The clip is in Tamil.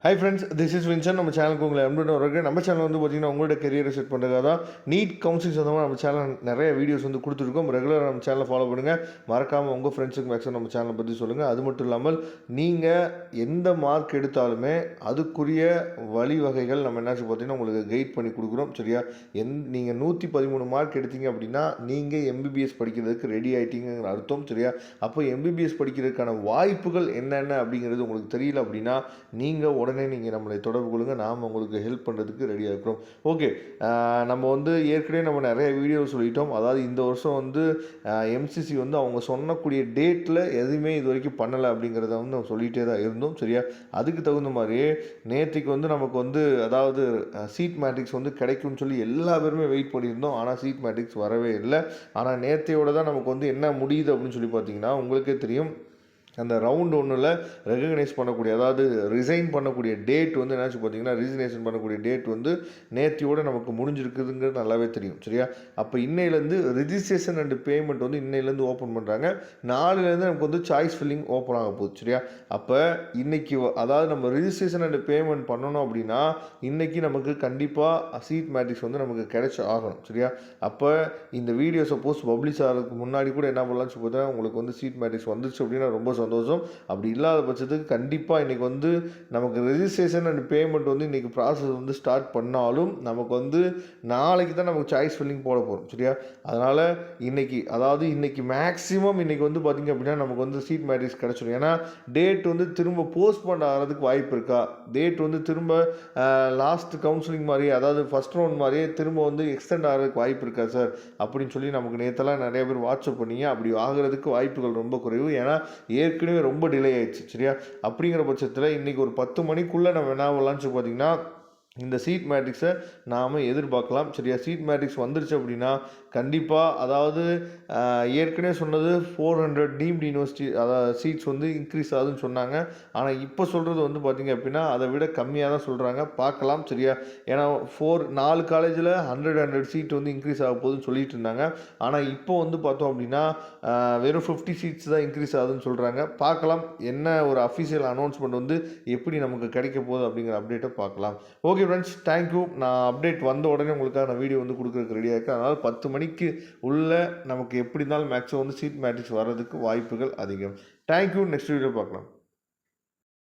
Hi friends, this is Vincent. நம்ம சேனலுக்கு உங்களை அன்புடன் வரவேற்கிறேன். நம்ம சேனல் வந்து பார்த்தீங்கன்னா உங்களோட கெரியரை செட் பண்ணுறதுக்காக தான் நீட் கவுன்சிலிங் சொந்தமாக நம்ம சேனல் நிறைய வீடியோஸ் வந்து கொடுத்துருக்கோம். ரெகுலராக நம்ம சேனலை ஃபாலோ பண்ணுங்கள். மறக்காமல் உங்கள் ஃப்ரெண்ட்ஸுக்கு மேக்ஸிமம் நம்ம சேனலை பற்றி சொல்லுங்கள். அது மட்டும் இல்லாமல் நீங்கள் எந்த மார்க் எடுத்தாலுமே அதுக்குரிய வழிவகைகள் நம்ம என்னாச்சு பார்த்தீங்கன்னா உங்களுக்கு கைட் பண்ணி கொடுக்குறோம். சரியா? நீங்கள் 113 மார்க் எடுத்தீங்க அப்படின்னா நீங்கள் எம்பிபிஎஸ் படிக்கிறதுக்கு ரெடி ஆகிட்டீங்கிற அர்த்தம். சரியா? அப்போ எம்பிபிஎஸ் படிக்கிறதுக்கான வாய்ப்புகள் என்னென்ன அப்படிங்கிறது உங்களுக்கு தெரியல அப்படின்னா நீங்கள் உடனே நீங்கள் நம்மளை தொடர்பு கொள்ளுங்க. நாம் உங்களுக்கு ஹெல்ப் பண்ணுறதுக்கு ரெடியாக இருக்கிறோம். ஓகே, நம்ம வந்து ஏற்கனவே நம்ம நிறைய வீடியோ சொல்லிட்டோம். அதாவது இந்த வருஷம் வந்து எம்சிசி வந்து அவங்க சொன்னக்கூடிய டேட்டில் எதுவுமே இது வரைக்கும் பண்ணலை அப்படிங்கிறத வந்து நம்ம சொல்லிகிட்டே தான் இருந்தோம். சரியா? அதுக்கு தகுந்த மாதிரி நேற்றுக்கு வந்து நமக்கு வந்து அதாவது சீட் மேட்ரிக்ஸ் வந்து கிடைக்கும்னு சொல்லி எல்லா பேருமே வெயிட் பண்ணியிருந்தோம். ஆனால் சீட் மேட்ரிக்ஸ் வரவே இல்லை. ஆனால் நேற்றையோட தான் நமக்கு வந்து என்ன முடியுது அப்படின்னு சொல்லி பார்த்தீங்கன்னா உங்களுக்கே தெரியும். அந்த ரவுண்ட் ஒன்றில் ரெகக்னைஸ் பண்ணக்கூடிய அதாவது ரிசைன் பண்ணக்கூடிய டேட் வந்து என்னாச்சு பார்த்தீங்கன்னா ரிசிக்னேஷன் பண்ணக்கூடிய டேட் வந்து நேற்றையோடு நமக்கு முடிஞ்சிருக்குதுங்கிறது நல்லாவே தெரியும். சரியா? அப்போ இன்னையிலேருந்து ரிஜிஸ்ட்ரேஷன் அண்ட் பேமெண்ட் வந்து இன்னையிலேருந்து ஓப்பன் பண்ணுறாங்க. நாளையிலேருந்து நமக்கு வந்து சாய்ஸ் ஃபில்லிங் ஓப்பன் ஆக போகுது. சரியா? அப்போ இன்றைக்கி அதாவது நம்ம ரிஜிஸ்ட்ரேஷன் அண்ட் பேமெண்ட் பண்ணணும் அப்படின்னா இன்றைக்கி நமக்கு கண்டிப்பாக சீட் மேட்ரிக்ஸ் வந்து நமக்கு கிடைச்சி ஆகணும். சரியா? அப்போ இந்த வீடியோ சப்போஸ் பப்ளிஷ் ஆகிறதுக்கு முன்னாடி கூட என்ன பண்ணலாம்னு சொல்லி பார்த்தா உங்களுக்கு வந்து சீட் மேட்ரிக்ஸ் வந்துச்சு அப்படின்னா ரொம்ப சந்தோஷம். அப்படி இல்லாத பட்சத்துக்கு கண்டிப்பாக இன்றைக்கி வந்து நமக்கு ரெஜிஸ்ட்ரேஷன் அண்ட் பேமெண்ட் வந்து இன்றைக்கி ப்ராசஸ் வந்து ஸ்டார்ட் பண்ணாலும் நமக்கு வந்து நாளைக்கு தான் நமக்கு சாய்ஸ் ஃபில்லிங் போட போகிறோம். சரியா? அதனால் இன்றைக்கி மேக்ஸிமம் இன்றைக்கி வந்து பார்த்திங்க அப்படின்னா நமக்கு வந்து சீட் மேட்ரிக்ஸ் கிடச்சிடும். ஏன்னா டேட் வந்து திரும்ப போஸ்ட்போன் ஆகிறதுக்கு வாய்ப்பு இருக்கா, டேட் வந்து திரும்ப லாஸ்ட் கவுன்சிலிங் மாதிரியே அதாவது ஃபஸ்ட் ரவுண்ட் மாதிரியே திரும்ப வந்து எக்ஸ்டெண்ட் ஆகிறதுக்கு வாய்ப்பு இருக்கா சார் அப்படின்னு சொல்லி நமக்கு நேற்றெல்லாம் நிறைய பேர் வாட்ஸ்அப் பண்ணிங்க. அப்படி ஆகிறதுக்கு வாய்ப்புகள் ரொம்ப குறைவு. ஏன்னா ஏற்கனவே ரொம்ப டிலே ஆயிடுச்சு. சரியா? அப்படிங்கிற பட்சத்தில் இன்றைக்கி ஒரு 10 மணிக்குள்ளே நம்ம என்ன பண்ணலாம்னு பார்த்தீங்கன்னா இந்த சீட் மேட்ரிக்ஸை நாம் எதிர்பார்க்கலாம். சரியா? சீட் மேட்ரிக்ஸ் வந்துருச்சு அப்படின்னா கண்டிப்பாக அதாவது ஏற்கனவே சொன்னது 400 டீம்டு யூனிவர்சிட்டி அதாவது சீட்ஸ் வந்து இன்க்ரீஸ் ஆகுதுன்னு சொன்னாங்க. ஆனால் இப்போ சொல்கிறது வந்து பார்த்திங்க அப்படின்னா அதை விட கம்மியாக தான் சொல்கிறாங்க. பார்க்கலாம். சரியா? ஏன்னா 4 காலேஜில் 100 சீட் வந்து இன்க்ரீஸ் ஆக போகுதுன்னு சொல்லிட்டு இருந்தாங்க. ஆனால் இப்போ வந்து பார்த்தோம் அப்படின்னா வெறும் 50 சீட்ஸ் தான் இன்க்ரீஸ் ஆகுதுன்னு சொல்கிறாங்க. பார்க்கலாம் என்ன ஒரு அஃபிஷியல் அனௌன்ஸ்மெண்ட் வந்து எப்படி நமக்கு கிடைக்க போகுது அப்படிங்கிற அப்டேட்டை பார்க்கலாம். Okay friends, thank you. நான் அப்டேட் வந்த உடனே உங்களுக்காக நான் வீடியோ வந்து கொடுக்குறதுக்கு ரெடியாக இருக்கேன். அதனால் 10 மணிக்கு உள்ள நமக்கு எப்படி இருந்தாலும் மேக்ஸிமம் வந்து சீட் மேட்ரிக்ஸ் வர்றதுக்கு வாய்ப்புகள் அதிகம். தேங்க்யூ. நெக்ஸ்ட் வீடியோ பார்க்கலாம்.